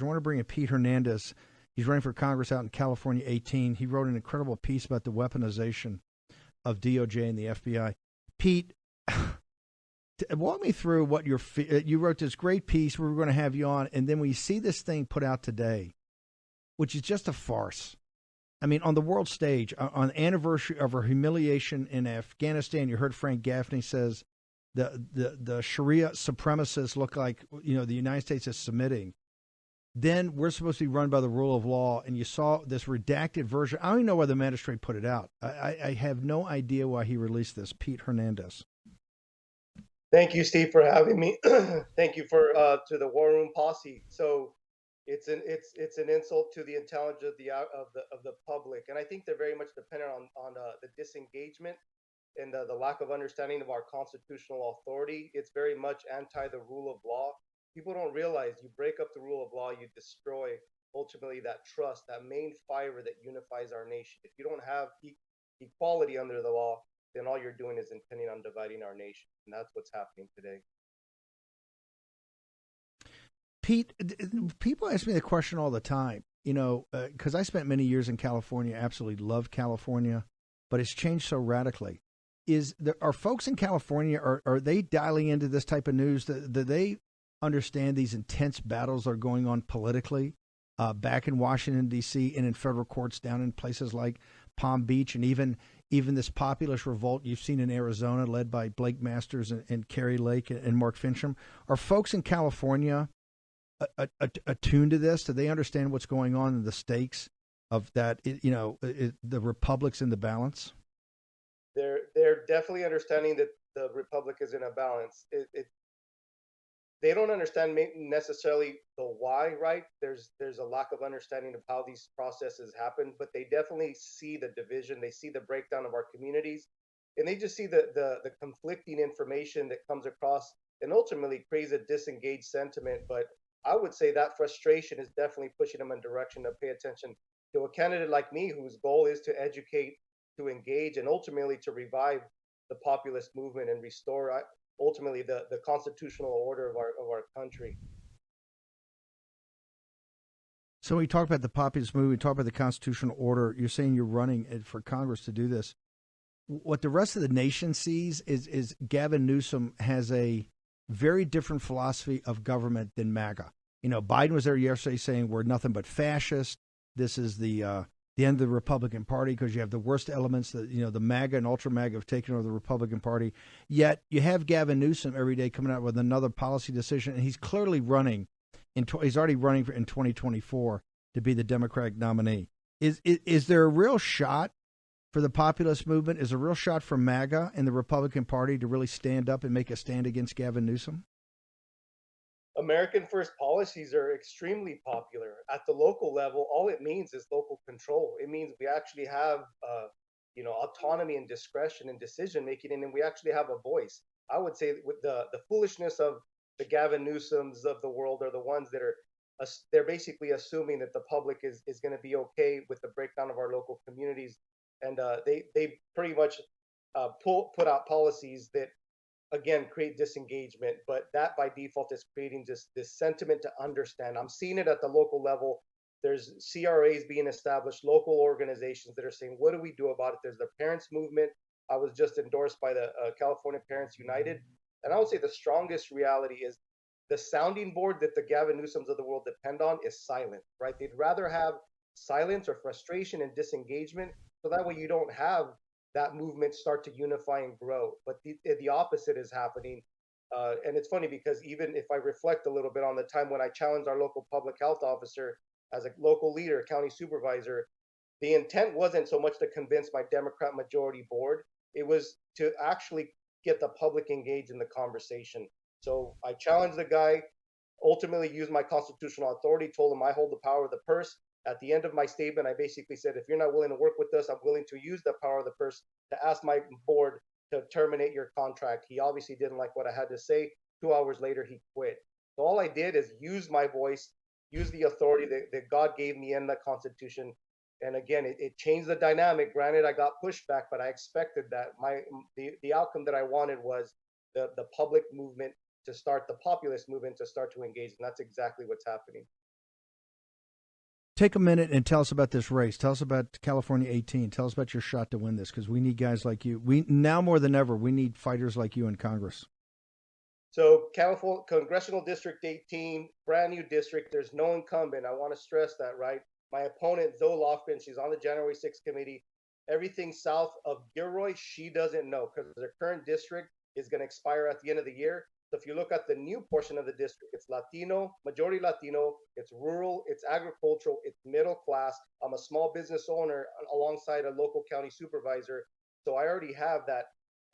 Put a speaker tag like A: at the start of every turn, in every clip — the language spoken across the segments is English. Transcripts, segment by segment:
A: I want to bring in Pete Hernandez. He's running for Congress out in California 18. He wrote an incredible piece about the weaponization of DOJ and the FBI. Pete, walk me through what you wrote this great piece. We were going to have you on, and then we see this thing put out today, which is just a farce. I mean, on the world stage, on the anniversary of our humiliation in Afghanistan, you heard Frank Gaffney says the Sharia supremacists look like the United States is submitting. Then we're supposed to be run by the rule of law, and you saw this redacted version. I don't even know why the magistrate put it out. I have no idea why he released this. Pete Hernandez.
B: Thank you, Steve, for having me. Thank you for to the War Room Posse. So it's an insult to the intelligence of the public, and I think they're very much dependent on the disengagement and the lack of understanding of our constitutional authority. It's very much anti the rule of law. People don't realize you break up the rule of law, you destroy ultimately that trust, that main fiber that unifies our nation. If you don't have equality under the law, then all you're doing is intending on dividing our nation, and that's what's happening today.
A: Pete, people ask me the question all the time, because I spent many years in California, absolutely love California, but it's changed so radically. Are folks in California, are they dialing into this type of news? Do they understand these intense battles that are going on politically back in Washington, D.C., and in federal courts down in places like Palm Beach, and even this populist revolt you've seen in Arizona led by Blake Masters and Kerry Lake and Mark Fincham? Are folks in California attuned to this? Do they understand what's going on and the stakes of that? The republic's in the balance.
B: They're definitely understanding that the republic is in a balance. They don't understand necessarily the why, right? There's a lack of understanding of how these processes happen, but they definitely see the division. They see the breakdown of our communities, and they just see the conflicting information that comes across, and ultimately creates a disengaged sentiment. But I would say that frustration is definitely pushing them in a direction to pay attention to a candidate like me, whose goal is to educate, to engage, and ultimately to revive the populist movement and restore ultimately the constitutional order of our country.
A: So we talk about the populist movement, we talk about the constitutional order. You're saying you're running for Congress to do this. What the rest of the nation sees is Gavin Newsom has a very different philosophy of government than MAGA. Biden was there yesterday saying we're nothing but fascist. This is the end of the Republican Party because you have the worst elements that the MAGA and ultra MAGA have taken over the Republican Party. Yet you have Gavin Newsom every day coming out with another policy decision, and he's clearly running. He's already running in 2024 to be the Democratic nominee. Is there a real shot for the populist movement? Is a real shot for MAGA and the Republican Party to really stand up and make a stand against Gavin Newsom?
B: American first policies are extremely popular at the local level. All it means is local control. It means we actually have, autonomy and discretion and decision making, and then we actually have a voice. I would say with the foolishness of the Gavin Newsoms of the world are the ones that are they're basically assuming that the public is going to be okay with the breakdown of our local communities, and they pretty much put out policies that again create disengagement, but that by default is creating just this sentiment to understand. I'm seeing it at the local level. There's CRAs being established, local organizations that are saying, what do we do about it? There's the parents movement. I was just endorsed by the California Parents United, and I would say the strongest reality is the sounding board that the Gavin Newsoms of the world depend on is silent, right? They'd rather have silence or frustration and disengagement, so that way you don't have that movement start to unify and grow. But the opposite is happening. And it's funny because even if I reflect a little bit on the time when I challenged our local public health officer as a local leader, county supervisor, the intent wasn't so much to convince my Democrat majority board. It was to actually get the public engaged in the conversation. So I challenged the guy, ultimately used my constitutional authority, told him I hold the power of the purse. At the end of my statement, I basically said, if you're not willing to work with us, I'm willing to use the power of the purse to ask my board to terminate your contract. He obviously didn't like what I had to say. 2 hours later, he quit. So all I did is use my voice, use the authority that God gave me in the Constitution. And again, it changed the dynamic. Granted, I got pushback, but I expected that. The outcome that I wanted was the public movement to start, the populist movement to start to engage. And that's exactly what's happening.
A: take a minute and tell us about this race. Tell us about California 18. Tell us about your shot to win this, because we need guys like you. We now more than ever, we need fighters like you in Congress.
B: So California Congressional District 18, brand new district. There's no incumbent. I want to stress that, right? My opponent, Zoe Lofgren, she's on the January 6th committee. Everything south of Gilroy, she doesn't know because their current district is going to expire at the end of the year. So if you look at the new portion of the district, it's Latino, majority Latino, it's rural, it's agricultural, it's middle class. I'm a small business owner alongside a local county supervisor. So I already have that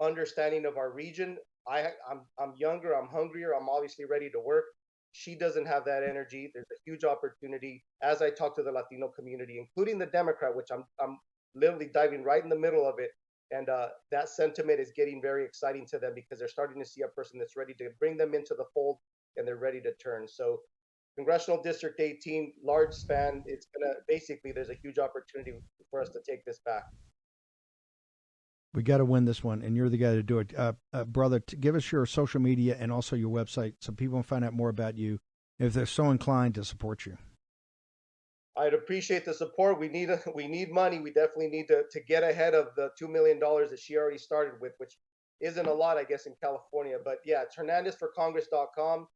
B: understanding of our region. I'm younger, I'm hungrier, I'm obviously ready to work. She doesn't have that energy. There's a huge opportunity as I talk to the Latino community, including the Democrat, which I'm literally diving right in the middle of it. And that sentiment is getting very exciting to them because they're starting to see a person that's ready to bring them into the fold and they're ready to turn. So Congressional District 18, large span. It's going to basically, there's a huge opportunity for us to take this back.
A: We got to win this one, and you're the guy to do it. Brother, give us your social media and also your website so people can find out more about you if they're so inclined to support you.
B: I'd appreciate the support. We need money. We definitely need to get ahead of the $2 million that she already started with, which isn't a lot, I guess, in California. But yeah, it's HernandezForCongress.com.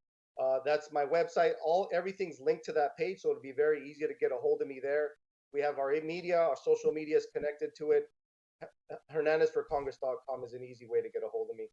B: That's my website. Everything's linked to that page, so it'll be very easy to get a hold of me there. We have our media, our social media is connected to it. HernandezForCongress.com is an easy way to get a hold of me.